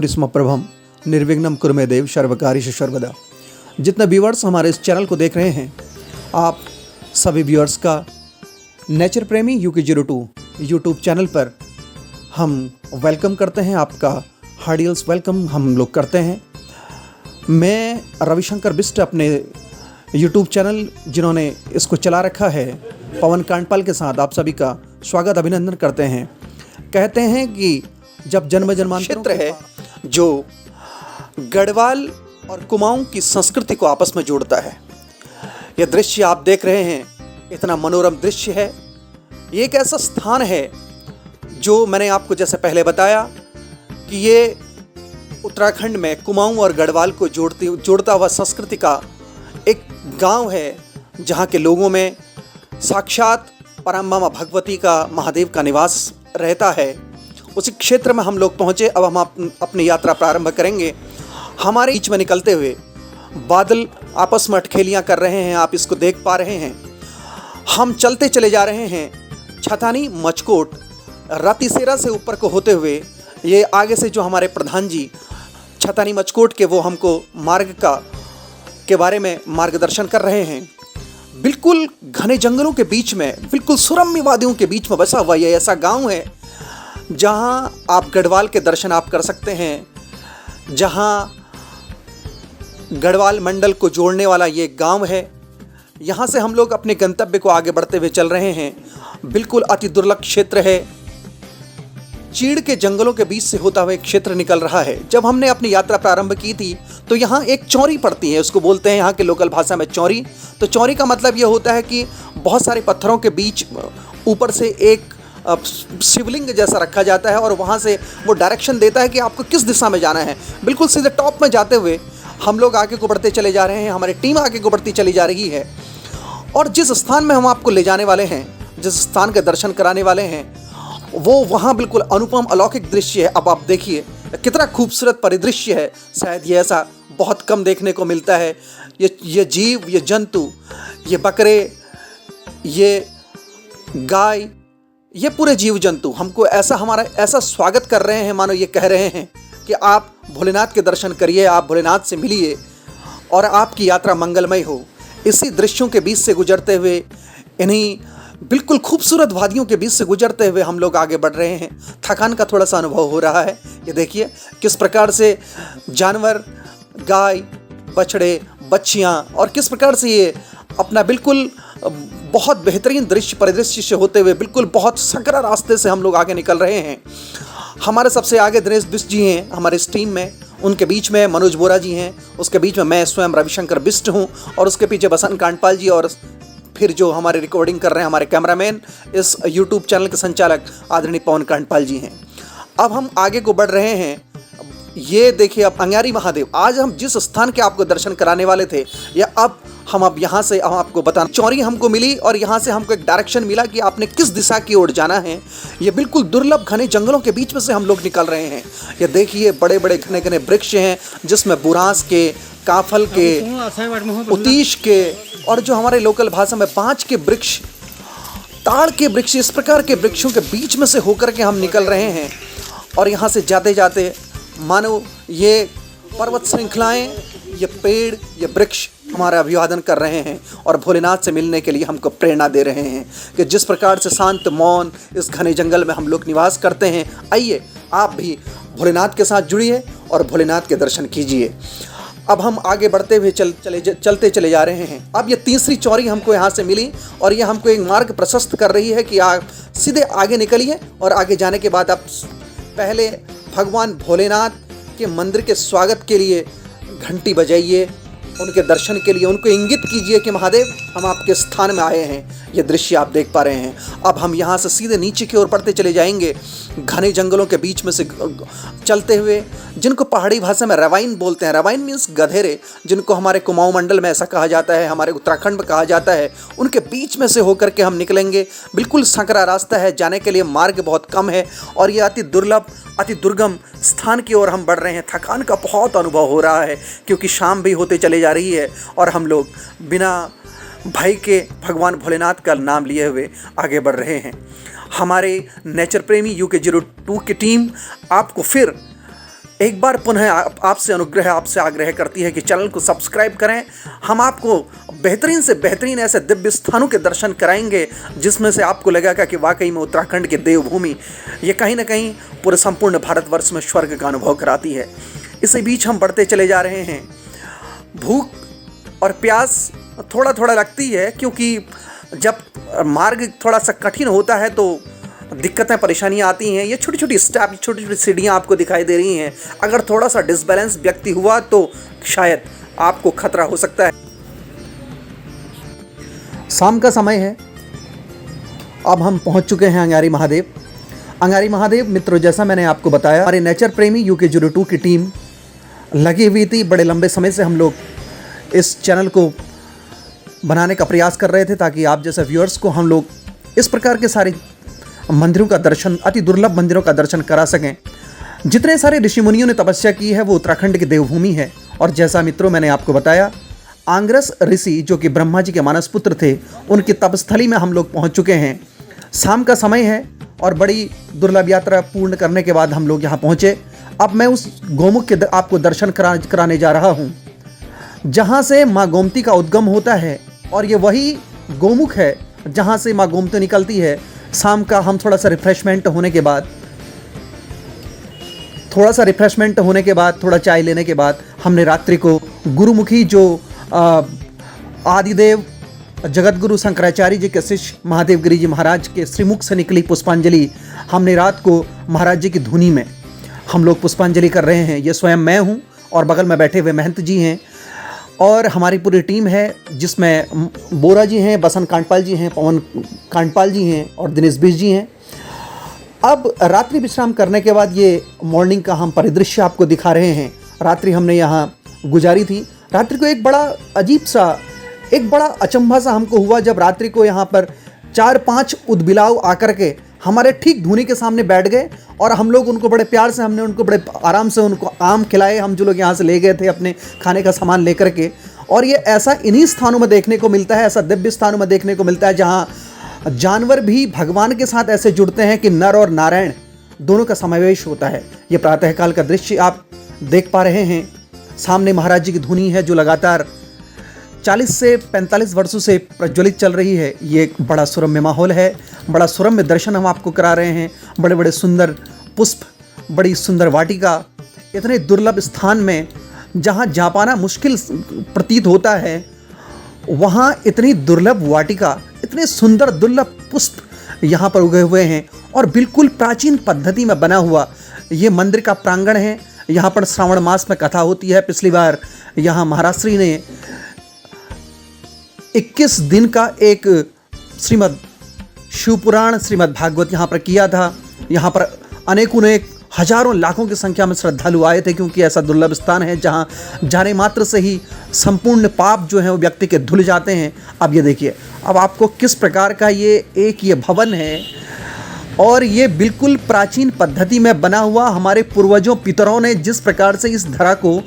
गौरी स्म प्रभम निर्विघ्नं कुरु मे देव सर्वकार्येषु सर्वदा। जितने व्यूअर्स हमारे इस चैनल को देख रहे हैं, आप सभी व्यूअर्स का नेचर प्रेमी UK02 यूट्यूब चैनल पर हम वेलकम करते हैं। आपका हार्डियल्स वेलकम हम लोग करते हैं। मैं रविशंकर बिस्ट अपने यूट्यूब चैनल जिन्होंने इसको चला रखा है पवन कांडपाल के साथ आप सभी का स्वागत अभिनंदन करते हैं। कहते हैं कि जब जन्म जन्मांतरों क्षेत्र है जो गढ़वाल और कुमाऊं की संस्कृति को आपस में जोड़ता है। यह दृश्य आप देख रहे हैं, इतना मनोरम दृश्य है। ये एक ऐसा स्थान है जो मैंने आपको जैसे पहले बताया कि ये उत्तराखंड में कुमाऊं और गढ़वाल को जोड़ता हुआ संस्कृति का एक गांव है, जहां के लोगों में साक्षात परमात्मा भगवती का महादेव का निवास रहता है। उसी क्षेत्र में हम लोग पहुँचे। अब हम अपनी यात्रा प्रारंभ करेंगे। हमारे बीच में निकलते हुए बादल आपस में अटखेलियाँ कर रहे हैं, आप इसको देख पा रहे हैं। हम चलते चले जा रहे हैं छतानी मचकोट रातीसेरा से ऊपर को होते हुए। ये आगे से जो हमारे प्रधान जी छतानी मचकोट के वो हमको मार्ग के बारे में मार्गदर्शन कर रहे हैं। बिल्कुल घने जंगलों के बीच में, बिल्कुल सुरम्य वादियों के बीच में बसा हुआ ये ऐसा गांव है जहां आप गढ़वाल के दर्शन आप कर सकते हैं, जहां गढ़वाल मंडल को जोड़ने वाला ये गांव है। यहां से हम लोग अपने गंतव्य को आगे बढ़ते हुए चल रहे हैं। बिल्कुल अति दुर्लभ क्षेत्र है, चीड़ के जंगलों के बीच से होता हुआ एक क्षेत्र निकल रहा है। जब हमने अपनी यात्रा प्रारंभ की थी तो यहाँ एक चौरी पड़ती है, उसको बोलते हैं यहाँ के लोकल भाषा में चौरी। तो चौरी का मतलब ये होता है कि बहुत सारे पत्थरों के बीच ऊपर से एक शिवलिंग जैसा रखा जाता है और वहाँ से वो डायरेक्शन देता है कि आपको किस दिशा में जाना है। बिल्कुल सीधे टॉप में जाते हुए हम लोग आगे को बढ़ते चले जा रहे हैं, हमारी टीम आगे को बढ़ती चली जा रही है। और जिस स्थान में हम आपको ले जाने वाले हैं, जिस स्थान के दर्शन कराने वाले हैं, वो वहाँ बिल्कुल अनुपम अलौकिक दृश्य है। अब आप देखिए कितना खूबसूरत परिदृश्य है। शायद ये ऐसा बहुत कम देखने को मिलता है। ये जीव, ये जंतु, ये बकरे, ये गाय, ये पूरे जीव जंतु हमको हमारा ऐसा स्वागत कर रहे हैं, मानो ये कह रहे हैं कि आप भोलेनाथ के दर्शन करिए, आप भोलेनाथ से मिलिए और आपकी यात्रा मंगलमय हो। इसी दृश्यों के बीच से गुजरते हुए, इन्हीं बिल्कुल खूबसूरत वादियों के बीच से गुजरते हुए हम लोग आगे बढ़ रहे हैं। थकान का थोड़ा सा अनुभव हो रहा है। ये देखिए किस प्रकार से जानवर, गाय, बछड़े, बच्चियाँ और किस प्रकार से ये अपना बिल्कुल बहुत बेहतरीन परिदृश्य से होते हुए बिल्कुल बहुत सकरा रास्ते से हम लोग आगे निकल रहे हैं। हमारे सबसे आगे दिनेश बिस्ट जी हैं हमारे इस टीम में, उनके बीच में मनोज बोरा जी हैं, उसके बीच में मैं स्वयं रविशंकर बिस्ट हूँ और उसके पीछे बसंत कांडपाल जी और फिर जो हमारे रिकॉर्डिंग कर रहे हैं हमारे कैमरामैन, इस यूट्यूब चैनल के संचालक आदरणीय पवन कांडपाल जी हैं। अब हम आगे को बढ़ रहे हैं। ये देखिए अब अंगारी महादेव, आज हम जिस स्थान के आपको दर्शन कराने वाले थे, या अब यहाँ से हम आपको बताना, चौरी हमको मिली और यहाँ से हमको एक डायरेक्शन मिला कि आपने किस दिशा की ओर जाना है। ये बिल्कुल दुर्लभ घने जंगलों के बीच में से हम लोग निकल रहे हैं। ये देखिए बड़े बड़े घने घने वृक्ष हैं, जिसमें बुरांस के, काफल के, उतीश के और जो हमारे लोकल भाषा में बांज के वृक्ष, ताड़ के वृक्ष, इस प्रकार के वृक्षों के बीच में से होकर के हम निकल रहे हैं। और यहाँ से जाते जाते मानो ये पर्वत श्रृंखलाएं, ये पेड़, ये वृक्ष हमारा अभिवादन कर रहे हैं और भोलेनाथ से मिलने के लिए हमको प्रेरणा दे रहे हैं कि जिस प्रकार से शांत मौन इस घने जंगल में हम लोग निवास करते हैं, आइए आप भी भोलेनाथ के साथ जुड़िए और भोलेनाथ के दर्शन कीजिए। अब हम आगे बढ़ते हुए चलते चले जा रहे हैं। अब ये तीसरी चौरी हमको यहाँ से मिली और ये हमको एक मार्ग प्रशस्त कर रही है कि आप सीधे आगे निकलिए और आगे जाने के बाद आप पहले भगवान भोलेनाथ के मंदिर के स्वागत के लिए घंटी बजाइए, उनके दर्शन के लिए उनको इंगित कीजिए कि महादेव हम आपके स्थान में आए हैं। ये दृश्य आप देख पा रहे हैं। अब हम यहाँ से सीधे नीचे की ओर बढ़ते चले जाएंगे, घने जंगलों के बीच में से चलते हुए, जिनको पहाड़ी भाषा में रवाइन बोलते हैं। रवाइन मीन्स गधेरे, जिनको हमारे कुमाऊं मंडल में ऐसा कहा जाता है, हमारे उत्तराखंड में कहा जाता है। उनके बीच में से होकर के हम निकलेंगे। बिल्कुल संकरा रास्ता है, जाने के लिए मार्ग बहुत कम है और ये अति दुर्लभ, अति दुर्गम स्थान की ओर हम बढ़ रहे हैं। थकान का बहुत अनुभव हो रहा है क्योंकि शाम भी होते चले जा रही है और हम लोग बिना भय के भगवान भोलेनाथ का नाम लिए हुए आगे बढ़ रहे हैं। हमारे नेचर प्रेमी UK02 की टीम आपको फिर एक बार पुनः आपसे अनुग्रह, आपसे आग्रह करती है कि चैनल को सब्सक्राइब करें। हम आपको बेहतरीन से बेहतरीन ऐसे दिव्य स्थानों के दर्शन कराएंगे जिसमें से आपको लगेगा कि वाकई में उत्तराखंड की देवभूमि ये कहीं ना कहीं पूरे संपूर्ण भारतवर्ष में स्वर्ग का अनुभव कराती है। इसी बीच हम बढ़ते चले जा रहे हैं। भूख और प्यास थोड़ा थोड़ा लगती है, क्योंकि जब मार्ग थोड़ा सा कठिन होता है तो दिक्कतें परेशानियां आती हैं। ये छोटी छोटी स्टेप, छोटी छोटी सीढ़ियां आपको दिखाई दे रही हैं। अगर थोड़ा सा डिसबैलेंस व्यक्ति हुआ तो शायद आपको खतरा हो सकता है। शाम का समय है, अब हम पहुंच चुके हैं अंगारी महादेव। अंगारी महादेव मित्रों, जैसा मैंने आपको बताया, हमारे नेचर प्रेमी UK02 की टीम लगी हुई थी। बड़े लंबे समय से हम लोग इस चैनल को बनाने का प्रयास कर रहे थे ताकि आप जैसे व्यूअर्स को हम लोग इस प्रकार के सारे मंदिरों का दर्शन, अति दुर्लभ मंदिरों का दर्शन करा सकें। जितने सारे ऋषि मुनियों ने तपस्या की है वो उत्तराखंड की देवभूमि है। और जैसा मित्रों मैंने आपको बताया, आंग्रस ऋषि जो कि ब्रह्मा जी के मानस पुत्र थे, उनकी तपस्थली में हम लोग पहुंच चुके हैं। शाम का समय है और बड़ी दुर्लभ यात्रा पूर्ण करने के बाद हम लोग यहाँ पहुँचे। अब मैं उस गौमुख के आपको दर्शन कराने जा रहा हूँ जहाँ से माँ गोमती का उद्गम होता है, और ये वही गौमुख है जहाँ से माँ गोमती निकलती है। शाम का हम थोड़ा सा रिफ्रेशमेंट होने के बाद, थोड़ा चाय लेने के बाद हमने रात्रि को गुरुमुखी जो आदिदेव जगतगुरु शंकराचार्य जी के शिष्य महादेव गिरी जी महाराज के श्रीमुख से निकली पुष्पांजलि, हमने रात को महाराज जी की धुनी में हम लोग पुष्पांजलि कर रहे हैं। ये स्वयं मैं हूँ और बगल में बैठे हुए महंत जी हैं और हमारी पूरी टीम है, जिसमें बोरा जी हैं, बसंत कांडपाल जी हैं, पवन कांडपाल जी हैं और दिनेश बिश जी हैं। अब रात्रि विश्राम करने के बाद ये मॉर्निंग का हम परिदृश्य आपको दिखा रहे हैं। रात्रि हमने यहाँ गुजारी थी। रात्रि को एक बड़ा अचंभा सा हमको हुआ जब रात्रि को यहाँ पर 4-5 उदबिलाव आकर के हमारे ठीक धुनी के सामने बैठ गए और हम लोग उनको बड़े प्यार से, हमने उनको बड़े आराम से उनको आम खिलाए। हम जो लोग यहाँ से ले गए थे अपने खाने का सामान लेकर के। और ये ऐसा इन्हीं स्थानों में देखने को मिलता है, ऐसा दिव्य स्थानों में देखने को मिलता है जहाँ जानवर भी भगवान के साथ ऐसे जुड़ते हैं कि नर और नारायण दोनों का समावेश होता है। ये प्रातःकाल का दृश्य आप देख पा रहे हैं। सामने महाराज जी की धुनी है जो लगातार 40 से 45 वर्षों से प्रज्वलित चल रही है। ये एक बड़ा सुरम्य माहौल है, बड़ा सुरम्य दर्शन हम आपको करा रहे हैं। बड़े बड़े सुंदर पुष्प, बड़ी सुंदर वाटिका, इतने दुर्लभ स्थान में जहाँ जा पाना मुश्किल प्रतीत होता है, वहाँ इतनी दुर्लभ वाटिका, इतने सुंदर दुर्लभ पुष्प यहाँ पर उगे हुए हैं। और बिल्कुल प्राचीन पद्धति में बना हुआ ये मंदिर का प्रांगण है। यहाँ पर श्रावण मास में कथा होती है। पिछली बार यहाँ महाराज श्री ने 21 दिन का एक श्रीमद् शिवपुराण, श्रीमद् भागवत यहाँ पर किया था। यहाँ पर अनेक हजारों लाखों की संख्या में श्रद्धालु आए थे, क्योंकि ऐसा दुर्लभ स्थान है जहाँ जाने मात्र से ही संपूर्ण पाप जो है वो व्यक्ति के धुल जाते हैं। अब ये देखिए, अब आपको किस प्रकार का ये भवन है और ये बिल्कुल प्राचीन पद्धति में बना हुआ। हमारे पूर्वजों पितरों ने जिस प्रकार से इस धरा को,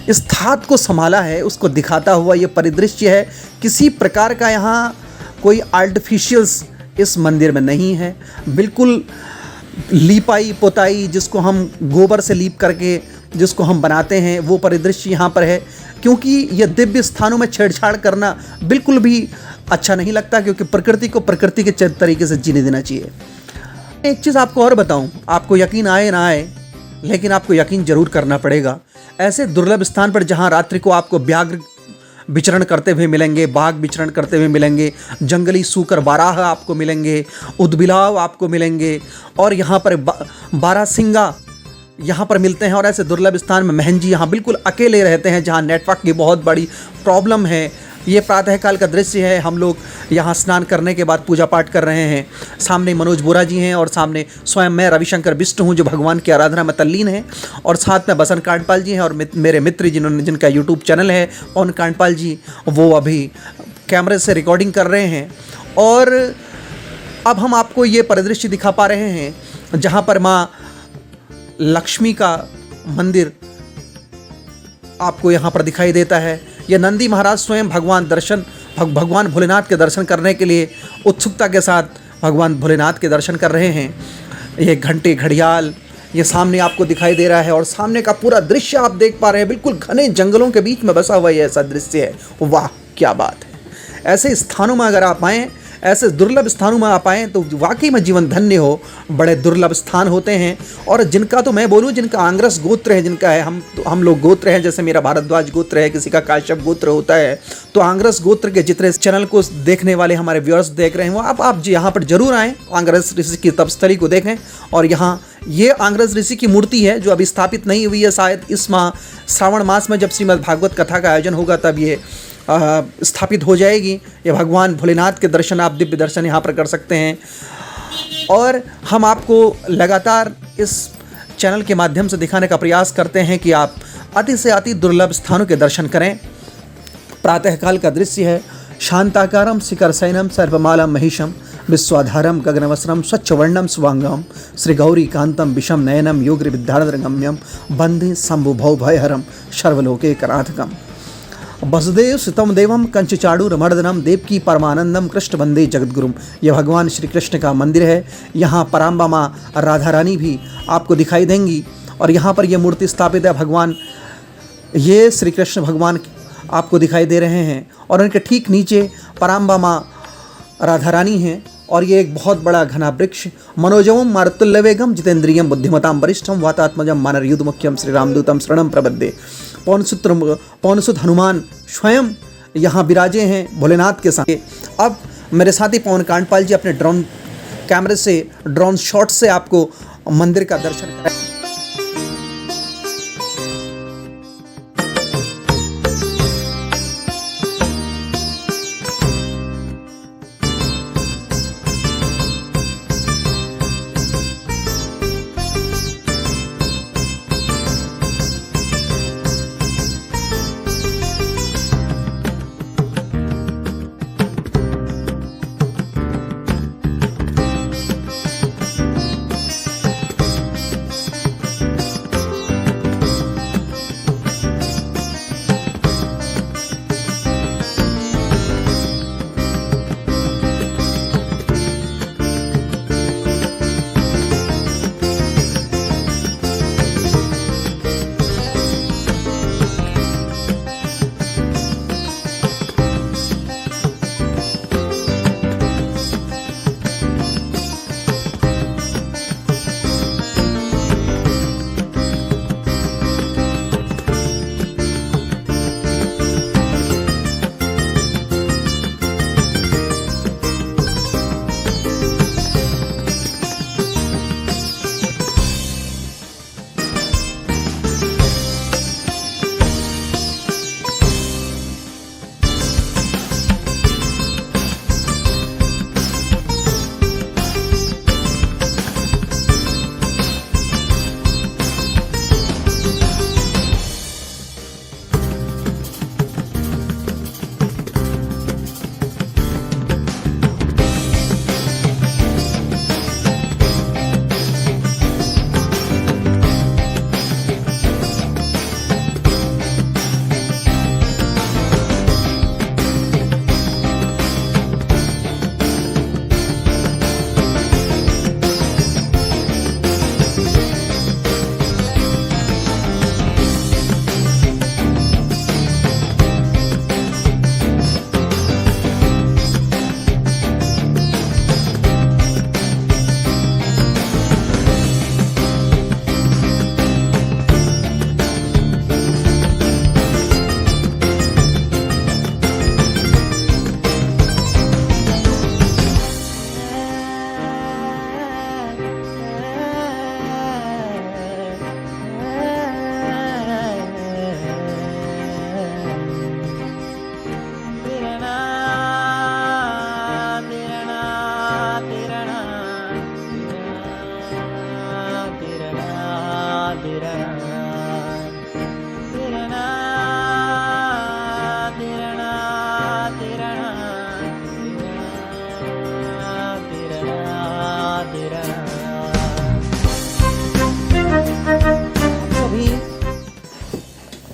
इस धात को संभाला है, उसको दिखाता हुआ ये परिदृश्य है। किसी प्रकार का यहाँ कोई आर्टिफिशियल्स इस मंदिर में नहीं है। बिल्कुल लीपाई पोताई, जिसको हम गोबर से लीप करके जिसको हम बनाते हैं, वो परिदृश्य यहाँ पर है। क्योंकि ये दिव्य स्थानों में छेड़छाड़ करना बिल्कुल भी अच्छा नहीं लगता, क्योंकि प्रकृति को प्रकृति के तरीके से जीने देना चाहिए। एक चीज़ आपको और बताऊं, आपको यकीन आए ना आए, लेकिन आपको यकीन जरूर करना पड़ेगा। ऐसे दुर्लभ स्थान पर जहां रात्रि को आपको व्याघ्र विचरण करते हुए मिलेंगे, बाघ विचरण करते हुए मिलेंगे, जंगली सूकर बाराह आपको मिलेंगे, उदबिलाव आपको मिलेंगे, और यहाँ पर बारहसिंगा यहाँ पर मिलते हैं। और ऐसे दुर्लभ स्थान में महन जी यहाँ बिल्कुल अकेले रहते हैं, जहाँ नेटवर्क की बहुत बड़ी प्रॉब्लम है। ये प्रातःकाल का दृश्य है। हम लोग यहाँ स्नान करने के बाद पूजा पाठ कर रहे हैं। सामने मनोज बोरा जी हैं और सामने स्वयं मैं रविशंकर बिष्ट हूँ, जो भगवान की आराधना में तल्लीन है। और साथ में बसंत कांडपाल जी हैं और मेरे मित्र जिनका यूट्यूब चैनल है, पवन कांडपाल जी, वो अभी कैमरे से रिकॉर्डिंग कर रहे हैं। और अब हम आपको ये परिदृश्य दिखा पा रहे हैं जहाँ पर माँ लक्ष्मी का मंदिर आपको यहाँ पर दिखाई देता है। ये नंदी महाराज स्वयं भगवान भोलेनाथ के दर्शन करने के लिए उत्सुकता के साथ भगवान भोलेनाथ के दर्शन कर रहे हैं। ये घंटे घड़ियाल, ये सामने आपको दिखाई दे रहा है और सामने का पूरा दृश्य आप देख पा रहे हैं, बिल्कुल घने जंगलों के बीच में बसा हुआ ये ऐसा दृश्य है। वाह क्या बात है। ऐसे स्थानों में अगर आप आएँ, ऐसे दुर्लभ स्थानों में आप आएँ तो वाकई में जीवन धन्य हो। बड़े दुर्लभ स्थान होते हैं और जिनका तो मैं बोलूँ, जिनका आंग्रस गोत्र है, जिनका है, हम लोग गोत्र हैं, जैसे मेरा भारद्वाज गोत्र है, किसी का काश्यप गोत्र होता है, तो आंग्रस गोत्र के जितने चैनल को देखने वाले हमारे व्यूअर्स देख रहे हैं वो आप यहाँ पर जरूर आएँ, आंग्रस ऋषि की तपस्थली को देखें। और यहाँ ये आंग्रस ऋषि की मूर्ति है जो अभी स्थापित नहीं हुई है, शायद इस माह श्रावण मास में जब श्रीमद् भागवत कथा का आयोजन होगा तब ये स्थापित हो जाएगी। ये भगवान भोलेनाथ के दर्शन, आप दिव्य दर्शन यहाँ पर कर सकते हैं। और हम आपको लगातार इस चैनल के माध्यम से दिखाने का प्रयास करते हैं कि आप अति से अति दुर्लभ स्थानों के दर्शन करें। प्रातःकाल का दृश्य है। शांताकारम शिखर शयनम सर्वमालम महिषम विश्वाधारम गगनवस्त्रम स्वच्छवर्णम सुवांगम श्री गौरी कांतम विषम नयनम योग्र विद्याधरगम्यम वंदे शंभु भौ भयहरम सर्वलोके कराधकम। वसुदेव सुतम देवम कंचचाड़ू मर्दनम देवकी परमानंदम कृष्ण वंदे जगद्गुरुम। यह भगवान श्री कृष्ण का मंदिर है। यहाँ पराम्बा माँ राधा रानी भी आपको दिखाई देंगी और यहाँ पर यह मूर्ति स्थापित है। भगवान ये श्री कृष्ण भगवान आपको दिखाई दे रहे हैं और उनके ठीक नीचे पराम्बा माँ राधा रानी हैं। और ये एक बहुत बड़ा घना वृक्ष मनोजवम मारुतुल्यवेगम जितेंद्रियम बुद्धिमताम वरिष्ठम वातात्मजम मानरयुध मुख्यम श्री रामदूतम शरणम प्रबद्धे। पौनसुत हनुमान स्वयं यहाँ विराजे हैं भोलेनाथ के साथ। अब मेरे साथी पवन कांडपाल जी अपने ड्रोन कैमरे से, ड्रोन शॉट से आपको मंदिर का दर्शन कराएं।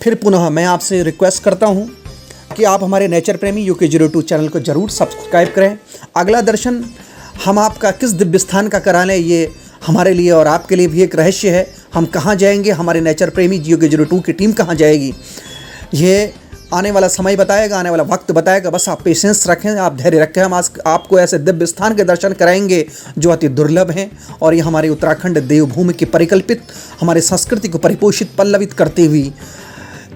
फिर पुनः मैं आपसे रिक्वेस्ट करता हूं कि आप हमारे नेचर प्रेमी UK02 चैनल को ज़रूर सब्सक्राइब करें। अगला दर्शन हम आपका किस दिव्य स्थान का करा लें ये हमारे लिए और आपके लिए भी एक रहस्य है। हम कहाँ जाएंगे, हमारे नेचर प्रेमी जियो के 02 की टीम कहाँ जाएगी, ये आने वाला समय बताएगा, आने वाला वक्त बताएगा। बस आप पेशेंस रखें, आप धैर्य रखें। हम आज आपको ऐसे दिव्य स्थान के दर्शन कराएंगे जो अति दुर्लभ हैं, और ये हमारे उत्तराखंड देवभूमि की परिकल्पित हमारे संस्कृति को परिपोषित पल्लवित करती हुई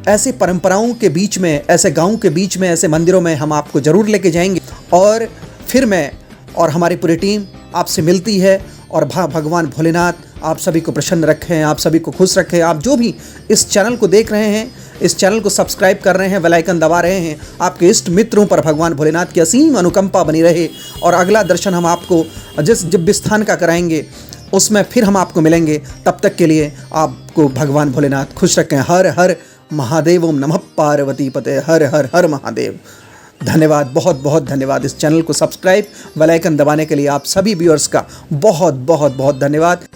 ऐसी परंपराओं के बीच में, ऐसे गाँव के बीच में, ऐसे मंदिरों में हम आपको ज़रूर लेके जाएंगे। और फिर मैं और हमारी पूरी टीम आपसे मिलती है, और भगवान भोलेनाथ आप सभी को प्रसन्न रखें, आप सभी को खुश रखें। आप जो भी इस चैनल को देख रहे हैं, इस चैनल को सब्सक्राइब कर रहे हैं, बेल आइकन दबा रहे हैं, आपके इष्ट मित्रों पर भगवान भोलेनाथ की असीम अनुकंपा बनी रहे। और अगला दर्शन हम आपको जिस दिव्य स्थान का कराएंगे उसमें फिर हम आपको मिलेंगे। तब तक के लिए आपको भगवान भोलेनाथ खुश रखें। हर हर महादेव, ओम नमः पार्वती पते, हर हर हर महादेव। धन्यवाद, बहुत बहुत धन्यवाद। इस चैनल को सब्सक्राइब, बेल आइकन दबाने के लिए आप सभी व्यूअर्स का बहुत बहुत बहुत धन्यवाद।